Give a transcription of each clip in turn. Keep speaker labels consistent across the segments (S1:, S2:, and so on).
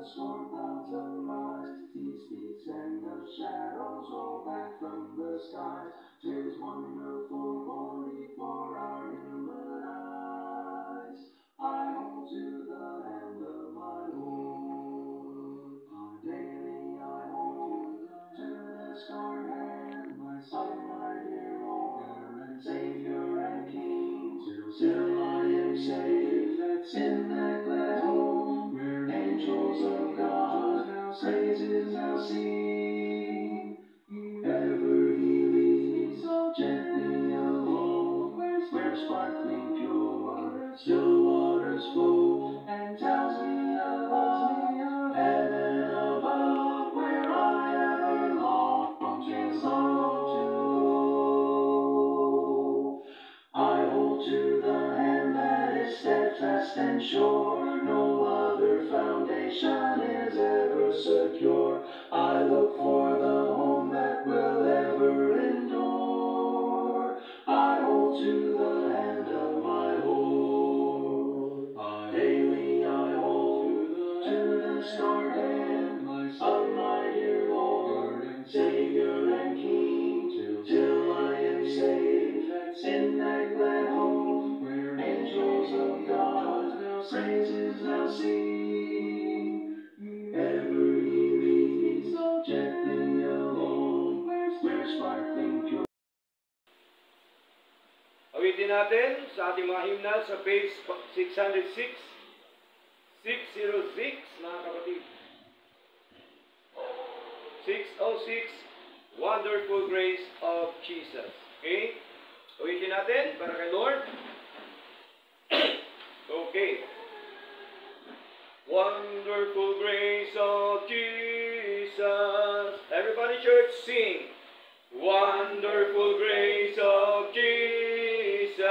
S1: storm clouds arise. He speaks and the shadows roll back from the skies. 'Tis wonderful morning for our human eyes. I hold to the hand of my Lord. Daily I hold to the scarred hand, my son, my dear Lord, and Savior and King. Till I am saved, that's in that glad home, where angels of God now praises now sing. Ever He leads so gently along, where sparkling pure still waters flow, and tells me of heaven above, where I ever long from tears sorrow to go. I hold to the hand that is steadfast and sure, no other foundation is ever secure. I look for the home that will ever endure. I hold to the hand of my Lord. Daily I hold to the scarred hand, my son, my dear Lord, and Savior and King, till I am saved, that's in that glad home, where angels of God now praises now sing. Ever He leads so gently along, where sparkling pure.
S2: Awitin natin sa ating mga hymnal sa page 606, 606, mga kapatid. 606, Wonderful Grace of Jesus. Okay? Awitin natin para kay Lord. Okay. Wonderful grace of Jesus. Everybody, church, sing. Wonderful grace of Jesus,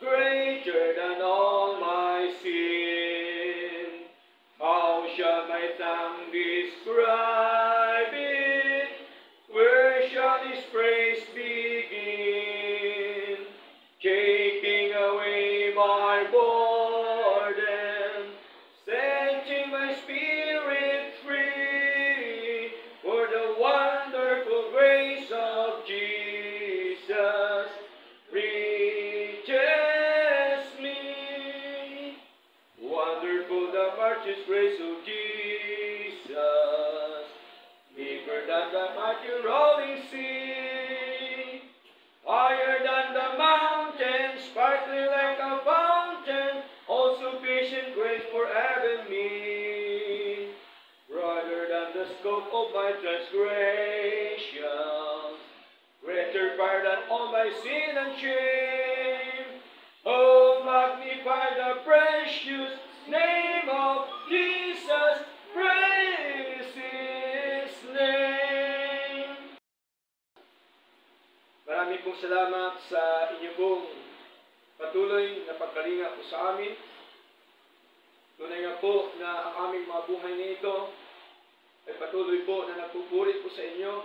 S2: greater than all my sin. How shall my tongue describe it? Where shall His praise begin? Taking away my burden, setting my spirit free, for the wonderful grace of Jesus reaches me. Wonderful the marvelous grace of Jesus, deeper than the mighty rolling sea, higher than the mountains, sparkling like a fountain, all sufficient grace for having me. Broader than the scope of my transgressions, greater far than all my sin and shame. Oh, magnify the precious name of Jesus, praise His name. Marami pong salamat sa inyo pong patuloy na pagkalinga po sa amin. Tunay nga po na ang aming mga buhay nito ay patuloy po na nagpupuri po sa inyo.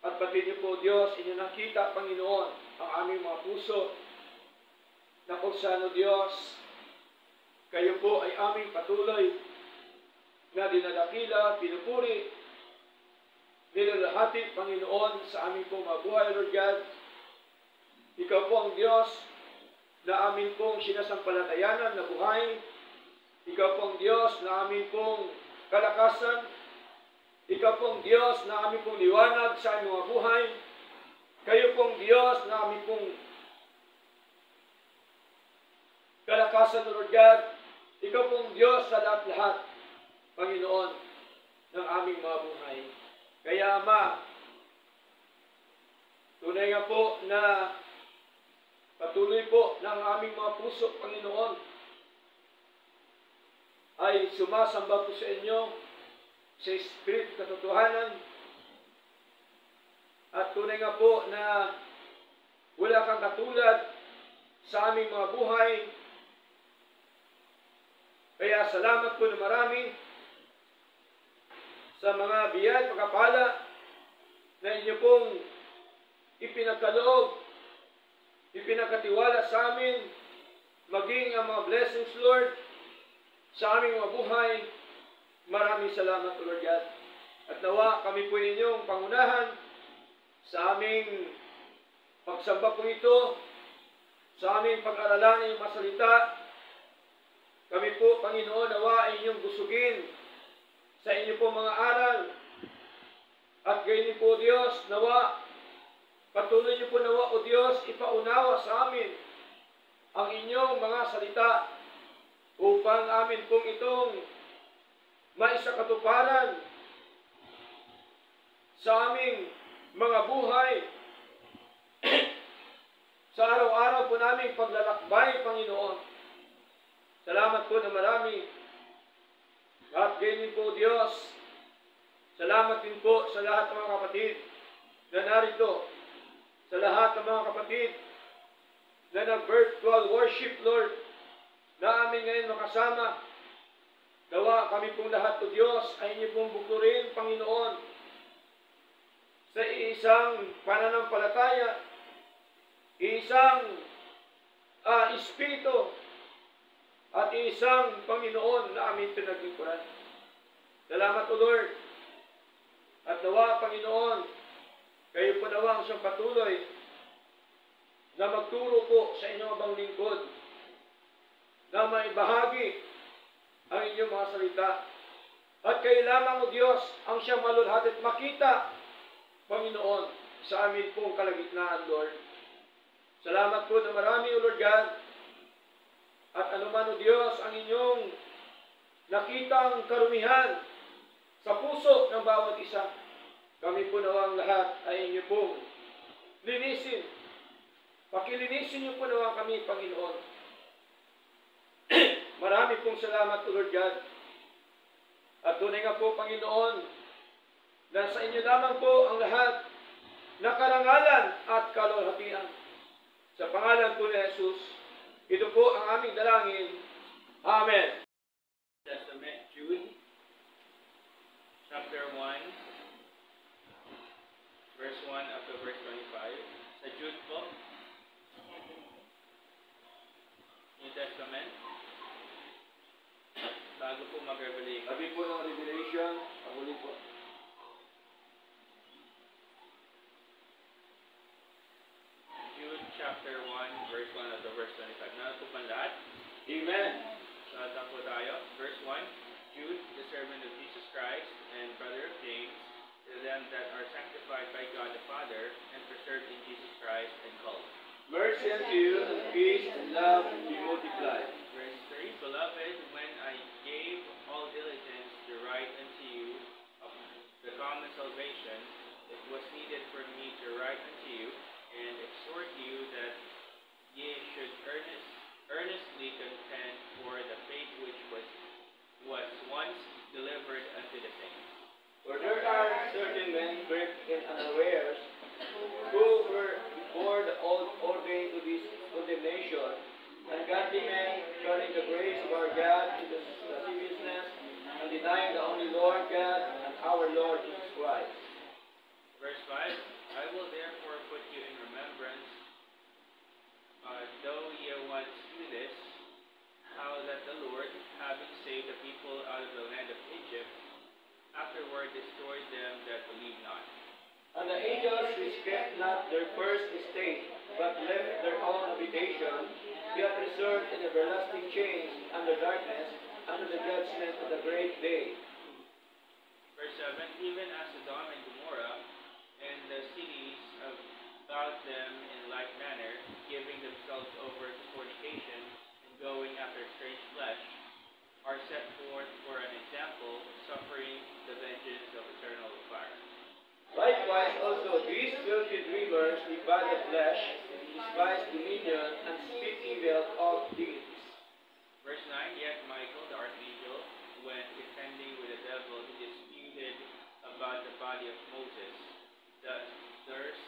S2: At pati niyo po, Diyos, inyo nakita, Panginoon, ang aming mga puso na kung saan, Diyos, kayo po ay aming patuloy na dinadakila, pinupuri, nilalahati, Panginoon, sa aming pong mga buhay, Lord God. Ikaw po ang Diyos na amin pong sinasampalatayanan na buhay. Ikaw po ang Diyos na amin pong kalakasan. Ikaw po ang Diyos na amin pong liwanag sa aming mga buhay. Kayo po ang Diyos na amin pong kalakasan, Lord God. Ikaw po ang Diyos sa lahat-lahat, Panginoon, ng aming mga buhay. Kaya, Ama, tunay nga po na patuloy po ng aming mga puso, Panginoon, ay sumasamba po sa inyo sa Espiritu katotohanan. At tunay nga po na wala kang katulad sa aming mga buhay. Kaya salamat po na marami sa mga biyaya at pagkapala na inyo pong ipinagkaloob, ipinagkatiwala sa amin, maging ang mga blessings, Lord, sa aming mga buhay. Maraming salamat, O Lord God. At nawa kami po ninyong pangunahan sa aming pagsamba po ito, sa aming pag-aralan ng iyong masalita. Kami po, Panginoon, nawa inyong busugin sa inyo po mga aral. At gayon po, Diyos, nawa, patuloy niyo po nawa, O Diyos, ipaunawa sa amin ang inyong mga salita upang amin pong itong maisakatuparan sa aming mga buhay sa araw-araw po naming paglalakbay, Panginoon. Salamat po na marami. At ganyan po, Diyos, salamat din po sa lahat ng mga kapatid na narito, sa lahat ng mga kapatid na nag-virtual worship, Lord, na amin ngayon makasama. Nawa kami pong lahat, O Diyos, ay inyo pong buklurin, Panginoon, sa isang pananampalataya, isang espiritu, at isang Panginoon na aming pinaglingkuran. Salamat, O Lord. At nawa, Panginoon, kayo po nawa ang siyang patuloy na magturo po sa inyong abang lingkod, na maibahagi ang inyong mga salita. At kayo lamang, O Diyos, ang siyang malulhat at makita, Panginoon, sa amin pong kalagitnaan, Lord. Salamat po na marami, O Lord God. At anuman, O Diyos, ang inyong nakitang karumihan sa puso ng bawat isa, kami po nawang lahat ay inyo pong linisin. Pakilinisin niyo po nawang kami, Panginoon. Marami pong salamat, O Lord God. At tunay nga po, Panginoon, na sa inyo lamang po ang lahat na karangalan at kalwalhatian. Sa pangalan po ni Jesus, ito po ang aming dalangin. Amen.
S3: Testament, Jude, chapter 1, verse 1 up to verse 25. Sa Jude po, New Testament, bago po mag-Revelation.
S2: Sabi po ng Revelation, ang huli po.
S3: Jude chapter 1, verse 1 up to verse 25. Nato po lahat?
S2: Amen.
S3: Lahat po tayo. Verse 1, Jude, the servant of Jesus Christ and brother of James, to them that are sanctified by God the Father and preserved in Jesus Christ and called.
S2: Mercy unto you, and peace and love be multiplied.
S3: Verse 3, Beloved, when I gave all diligence to write unto you of the common salvation, it was needed for me to write unto you and exhort you that ye should earnestly contend for the faith which was once delivered unto the saints.
S2: For there are certain men gripped in unawares, who were before the old ordained to this condemnation, ungodly men, turning the grace of our God into lasciviousness, and denying the only Lord God and our Lord Jesus Christ.
S3: Verse 5, I will therefore put you in remembrance, though ye once knew this, how that the Lord, having saved the people out of the land of Egypt, afterward destroyed them that believe not.
S2: And the angels which kept not their first estate, but left their own habitation, they are preserved in everlasting chains under darkness, under the judgment of the great day.
S3: Verse 7, even as Sodom and Gomorrah, and the cities about them in like manner, giving themselves over to fornication, and going after strange flesh, are set forth for an example, suffering the vengeance of eternal fire.
S2: Likewise also these filthy dreamers defile the flesh, despise dominion, and speak evil of deities.
S3: Verse 9, yet Michael the archangel, when contending with the devil, he disputed about the body of Moses, that durst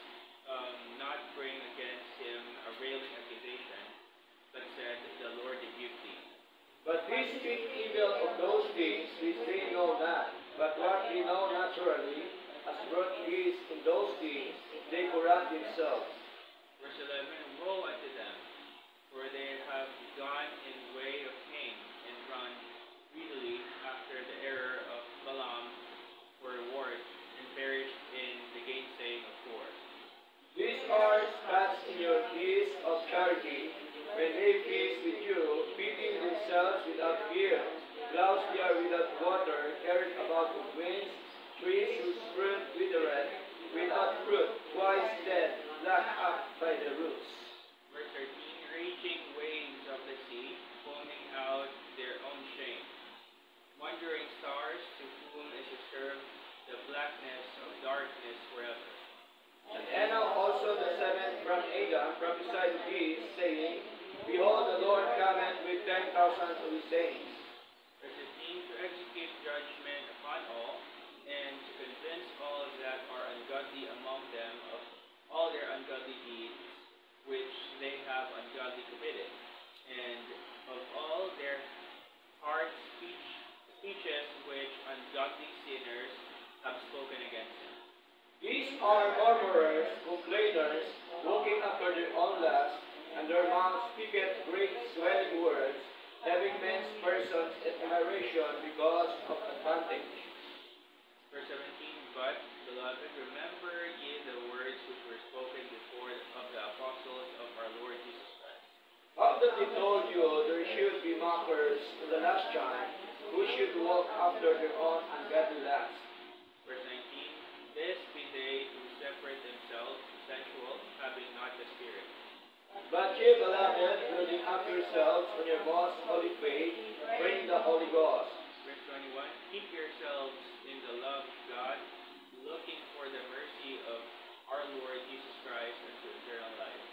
S3: not bring against him a railing accusation, but said, the Lord rebuke thee.
S2: But we speak evil of those things which they know not, but what they know naturally, as birth is in those things, they corrupt themselves.
S3: Verse 11, woe unto them, for they have gone in way of Cain, and run greedily after the error of wandering stars, to whom is reserved the blackness of darkness forever.
S2: And Enoch also the seventh from Adam prophesied these, saying, Behold, the Lord cometh with 10,000 of his saints.
S3: Verse 15, to execute judgment upon all, and to convince all that are ungodly among them of all their ungodly deeds, which they have ungodly committed, and of all their hard speeches which ungodly sinners have spoken against him.
S2: These are murmurers, complainers, walking after their own lusts, and their mouth speaketh great swelling words, having men's persons in admiration because of advantage.
S3: Verse 17, but, beloved, remember ye the words which were spoken before of the apostles of our Lord Jesus Christ.
S2: How that they told you there should be mockers in the last time, who should walk after their own ungodly lusts.
S3: Verse 19, this be they who separate themselves sensual, having not the Spirit.
S2: But ye, beloved, building up yourselves on your most holy faith, praying the Holy Ghost.
S3: Verse 21, keep yourselves in the love of God, looking for the mercy of our Lord Jesus Christ unto eternal life.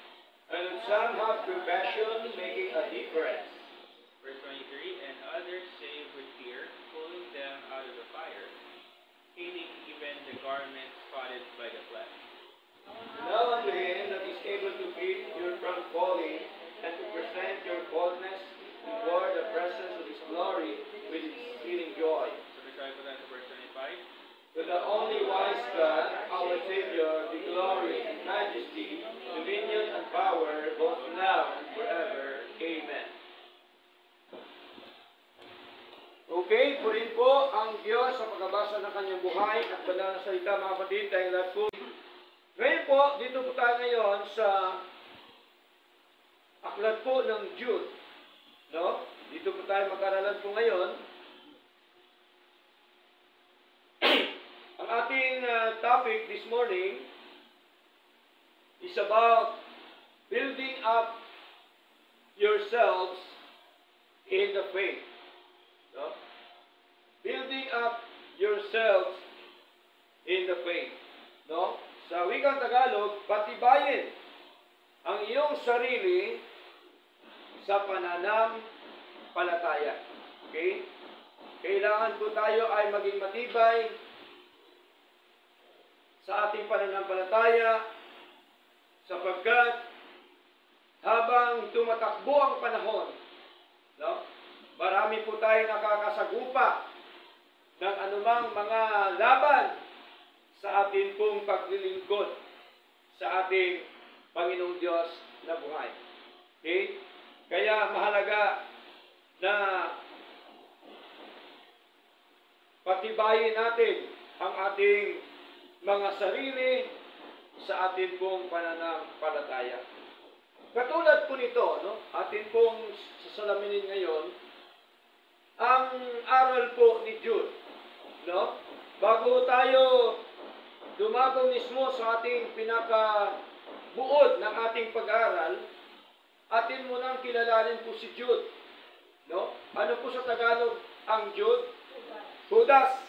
S2: And some have compassion, making a difference.
S3: Verse 23, and others save with fear, pulling them out of the fire, hating even the garments spotted by the flesh.
S2: Now unto him that is able to keep you from falling, and to present your boldness before the presence of his glory with exceeding joy.
S3: So recite po tayo sa verse 25.
S2: To the only wise God, our Savior, be glory and majesty, dominion and power, both now and forever. Amen. Okay, purin po ang Diyos sa pagbabasa ng kanyang buhay at banal na salita, mga kapatid, tayong lahat po. Ngayon po, dito po tayo ngayon sa aklat po ng Jude. No? Dito po tayo mag-aralan po ngayon. Ang ating topic this morning is about building up yourselves in the faith. No? Building up yourselves in the faith. No? Sa wikang Tagalog, patibayin ang iyong sarili sa pananampalataya. Okay? Kailangan po tayo ay maging matibay sa ating pananampalataya sapagkat habang tumatakbo ang panahon, no? Marami po tayo nakakasagupa ng anumang mga laban sa ating pong paglilingkod sa ating Panginoong Diyos na buhay. Okay? Kaya mahalaga na patibayin natin ang ating mga sarili sa ating pong pananampalataya. Katulad po nito, no? Atin pong sasalaminin ngayon ang aral po ni Jude. No? Bago tayo dumago mismo sa ating pinakabuod ng ating pag-aaral, atin munang kilalanin po si Jude. No? Ano po sa Tagalog ang Jude? Judas.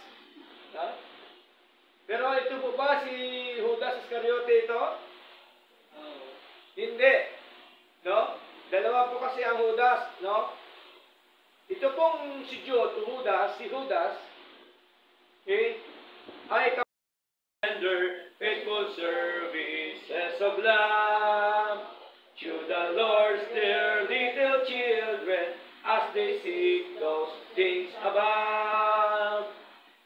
S2: No? Pero ito po ba si Judas Iscariote ito? Hindi. No? Dalawa po kasi ang Judas, no? Ito pong si Jude, si Judas, okay, ay render faithful services of love to the Lord's dear little children as they seek those things above.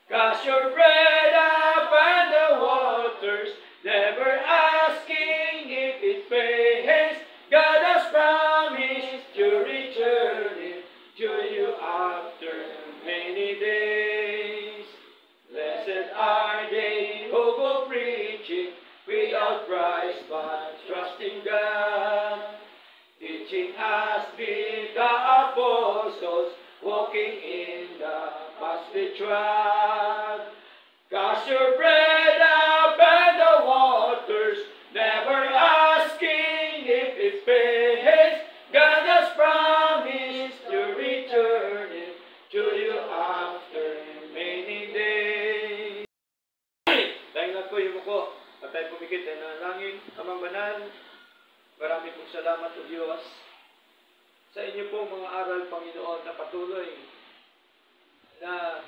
S2: Cast your bread up and the waters, never asking if it pays. God has promised to return it to you after many days. Blessed are they who go preaching without price but trusting God, teaching as did the apostles, walking in the paths they trod. Cast your bread up and the waters, never asking if it pays. God has promised to return it to you after pumikit ay nanalangin. Amang banal, marami pong salamat o Diyos sa inyo pong mga aral, Panginoon, na patuloy na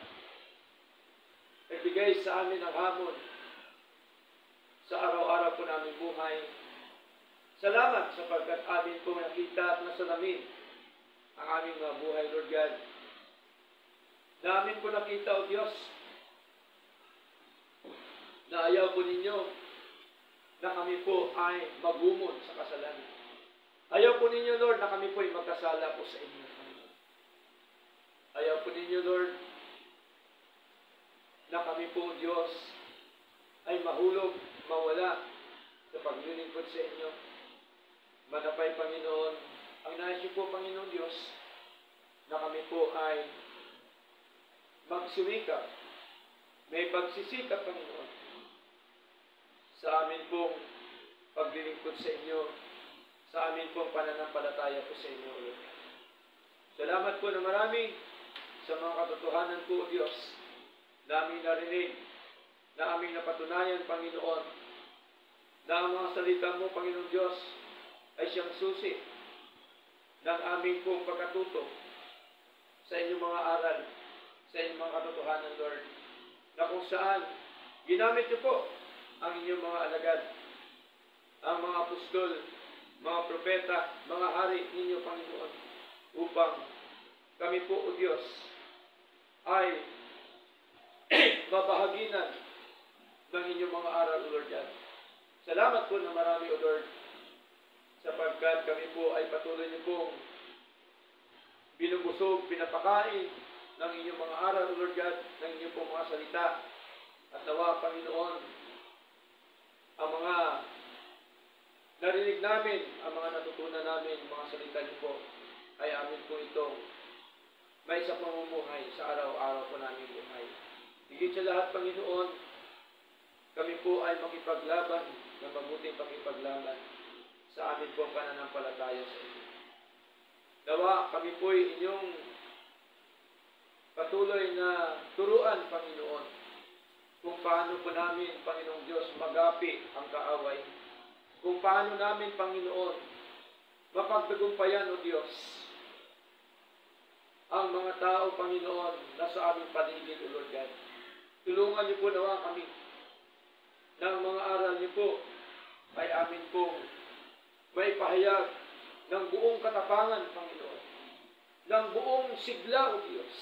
S2: nagbigay sa amin ng hamon sa araw-araw po namin buhay. Salamat sapagkat amin pong nakita at nasalamin ang aming mga buhay, Lord God. Namin po nakita, O Diyos, na ayaw po ninyo na kami po ay magumon sa kasalanan. Ayaw po ninyo, Lord, na kami po ay magkasala po sa inyo. Ayaw po ninyo, Lord, na kami po, Diyos, ay mahulog, mawala sa paglilingkod sa inyo. Manapay, Panginoon, ang nais niyo po, Panginoon Diyos, na kami po ay magsuwikap, may pagsisikap, Panginoon, sa amin pong paglilingkod sa inyo, sa amin pong pananampalataya po sa inyo, Lord. Salamat po na marami sa mga katotohanan po, O Diyos, na aming narinig, na aming napatunayan, Panginoon, na ang mga salita mo, Panginoon Diyos, ay siyang susi ng aming pong pagkatuto sa inyong mga aral, sa inyong mga katotohanan, Lord, na kung saan ginamit niyo po ang inyong mga alagad, ang mga apostol, mga propeta, mga hari ninyo, Panginoon, upang kami po, O Diyos, ay mabahaginan ng inyong mga aral, O Lord God. Salamat po na marami, O Lord, sapagkat kami po ay patuloy niyo pong binubusog, pinapakain ng inyong mga aral, O Lord God, ng inyong pong mga salita. At nawa, Panginoon, ang mga narinig namin, ang mga natutunan namin, mga salita niyo po, ay amin po itong may sa pamumuhay sa araw-araw po namin buhay. Higit sa lahat, Panginoon, kami po ay makipaglaban ng mabuting pakipaglaban sa amin pong pananampalataya sa inyo. Nawa, kami po ay inyong patuloy na turuan, Panginoon, kung paano po namin, Panginoong Diyos, magapi ang kaaway. Kung paano namin, Panginoon, mapagtagumpayan, O Diyos, ang mga tao, Panginoon, na sa aming paligid, O Lord God. Tulungan niyo po nawa kami na ang mga aral niyo po ay amin pong may pahayag ng buong katapangan, Panginoon, ng buong sigla, O Diyos,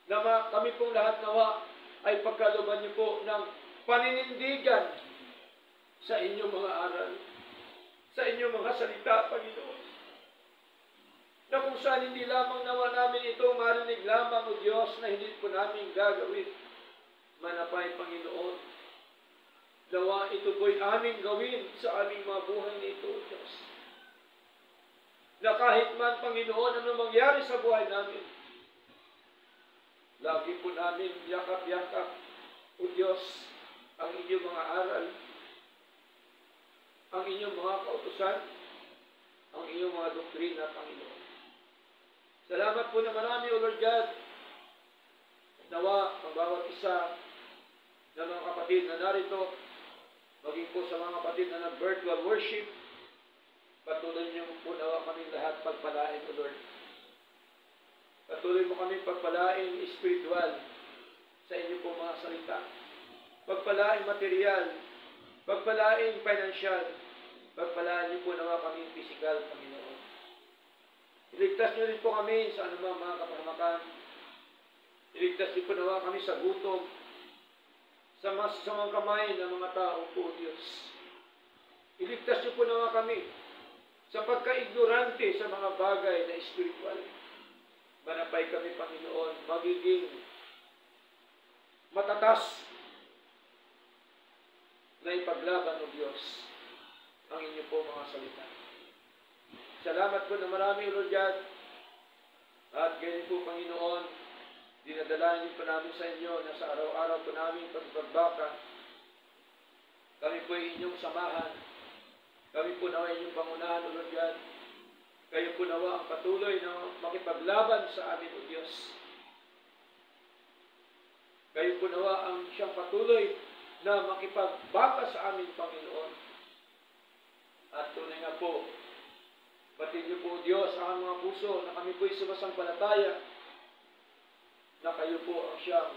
S2: na kami pong lahat nawa ay pagkalooban niyo po ng paninindigan sa inyong mga aral, sa inyong mga salita, Panginoon, na kung saan hindi lamang nawa namin ito marinig lamang, O Diyos, na hindi po namin gagawin. Manapay, Panginoon, nawa ito po'y aming gawin sa aming mga buhay nito, O Diyos. Na kahit man, Panginoon, ano mangyari sa buhay namin, lagi po namin yakap-yakap, O Diyos, ang inyong mga aral, ang inyong mga kautusan, ang inyong mga doktrina, Panginoon. Salamat po na marami, O Lord God. Nawa ang bawat isa ng mga kapatid na narito, maging po sa mga kapatid na nag-virtual worship, patuloy niyo po nawa kami lahat pagpalain, O Lord. Patuloy mo kami pagpalain spiritual sa inyo po mga salita. Pagpalain material, pagpalain financial, pagpalain niyo po nawa kami physical, Panginoon. Iligtas niyo rin po kami sa anumang mga kapahamakan. Iligtas niyo po nawa kami sa gutom, sa masasamang kamay ng mga tao po, Diyos. Iligtas niyo po nawa kami sa pagka-ignorante sa mga bagay na espiritual. Manapay kami, Panginoon, magiging matatas na ipaglaban, O Diyos, ang inyo po mga salita. Salamat po na marami, Lord God. At ganyan po, Panginoon, dinadalahin po namin sa inyo na sa araw-araw po namin pagpagbaka. Kami po ay inyong samahan. Kami po nawa inyong pangunahan, O Lord God. Kayo po nawa ang patuloy na makipaglaban sa amin, O Diyos. Kayo po nawa ang siyang patuloy na makipagbaka sa amin, Panginoon. At tunay nga po, batid niyo po, Diyos, ang mga puso na kami po'y sumasampalataya na kayo po ang siyang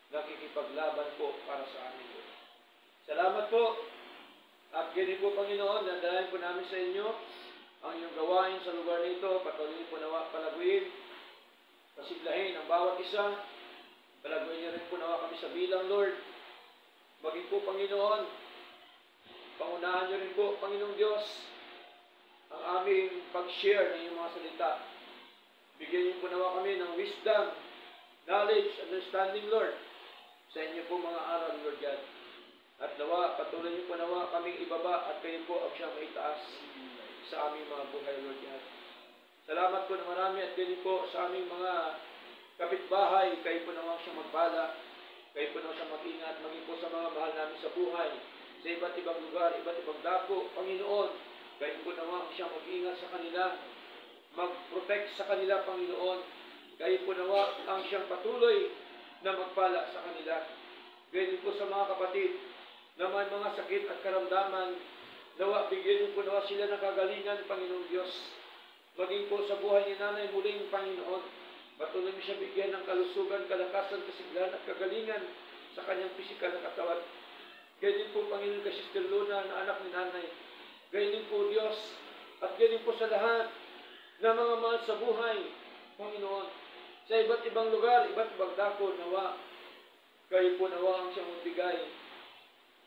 S2: nakikipaglaban po para sa amin. Salamat po. At ganyan po, Panginoon, nadalayan po namin sa inyo ang inyong gawain sa lugar nito. Patuloy niyo po nawa palaguin, pasiglahin ang bawat isa. Palaguin niyo rin po nawa kami sa bilang, Lord. Maging po, Panginoon, pangunahan niyo rin po, Panginoong Diyos, ang aming pag-share ng iyong mga salita. Bigyan niyo po nawa kami ng wisdom, knowledge, understanding, Lord, sa inyo po mga aral, Lord God. At nawa, patuloy niyo po nawa kaming ibaba at kayo po ang siyang maitaas sa aming mga buhay, Lord God. Salamat po na marami at ganyan po sa aming mga kapitbahay. Kayo po nawa siyang magpala. Kayo po nawa siyang mag-ingat. Maging po sa mga mahal namin sa buhay. Sa iba't ibang lugar, iba't ibang dako. Panginoon, kayo po nawa siyang mag-ingat sa kanila. Mag-protect sa kanila, Panginoon. Kayo po nawa ang siyang patuloy na magpala sa kanila. Ganyan po sa mga kapatid na may mga sakit at karamdaman. Nawa, bigyan niyo po nawa sila ng kagalingan, Panginoong Diyos. Maging po sa buhay ni Nanay muling, Panginoon. Patuloy mo siya bigyan ng kalusugan, kalakasan, kasiglahan at kagalingan sa kanyang pisikal na katawan. Ganyan po, Panginoon, kay Sister Luna na anak ni Nanay. Ganyan po, Diyos. At ganyan po sa lahat na mga mahal sa buhay, Panginoon. Sa iba't ibang lugar, iba't ibang dako, nawa. Kayo po nawa ang siyang magbigay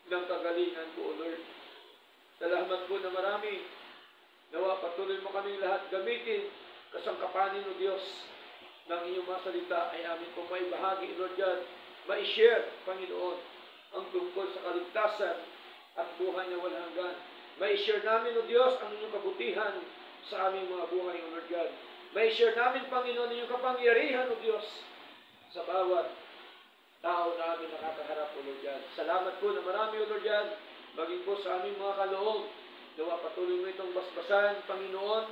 S2: ng kagalingan po, Lord. Salamat po na marami. Nawa, patuloy mo kami lahat gamitin kasangkapanin o Diyos ng inyong mga salita ay amin pong may bahagi, Lord God. Ma-share, Panginoon, ang tungkol sa kaligtasan at buhay na walang hanggan. Ma-share namin, O Diyos, ang inyong kabutihan sa aming mga buhay, O Lord God. Ma-share namin, Panginoon, inyong kapangyarihan, O Diyos, sa bawat tao na amin nakakaharap, O Lord God. Salamat po na marami, O Lord God, maging po sa aming mga kaloob. Nawa patuloy mo itong basbasan, Panginoon,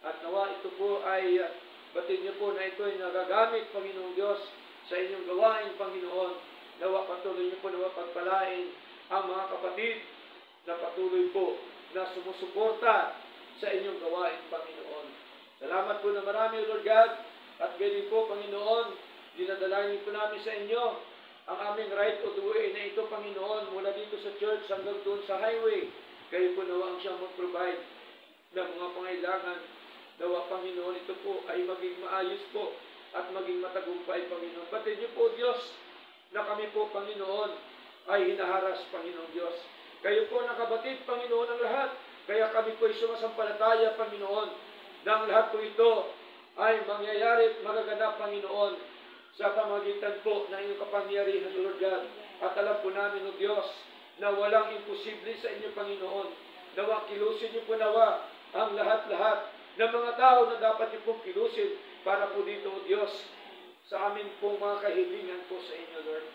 S2: at nawa ito po ay batid niyo po na ito ay nagagamit, Panginoong Diyos, sa inyong gawain, Panginoon. Nawa patuloy niyo po nawa pagpalain ang mga kapatid na patuloy po na sumusuporta sa inyong gawain, Panginoon. Salamat po na marami, Lord God, at ganyan po, Panginoon, dinadalain po namin sa inyo ang aming right of the way na ito, Panginoon, mula dito sa church hanggang doon sa highway. Kayo po nawa ang siyang mag-provide ng mga pangailangan. Nawa, Panginoon, ito po ay maging maayos po at maging matagumpay, Panginoon. Batid niyo po, Diyos, na kami po, Panginoon, ay hinaharas, Panginoon Diyos. Kayo po nakabatid, Panginoon, ang lahat. Kaya kami po ay sumasampalataya, Panginoon, na ang lahat po ito ay mangyayari at magaganap, Panginoon, sa pamagitan po ng inyong kapangyarihan, Lord God. At alam po namin, O Diyos, na walang imposible sa inyo, Panginoon. Nawa, kilusin niyo po nawa ang lahat-lahat ng mga tao na dapat niyo pong kilusin para po dito, O Diyos, sa amin pong mga kahilingan po sa inyo, Lord.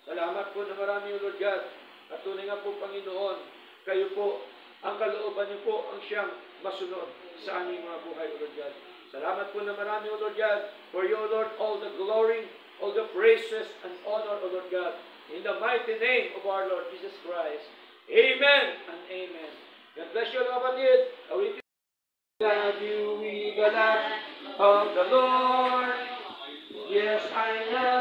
S2: Salamat po na marami, O Lord God. At tunay nga po, Panginoon, kayo po, ang kalooban niyo po ang siyang masunod sa aming mga buhay, O Lord God. Salamat po na marami, O Lord God, for you, O Lord, all the glory, all the praises and honor, O Lord God. In the mighty name of our Lord Jesus Christ. Amen and amen. God bless you, kapatid. Awitin. Love you, we the love of the Lord. Yes, I love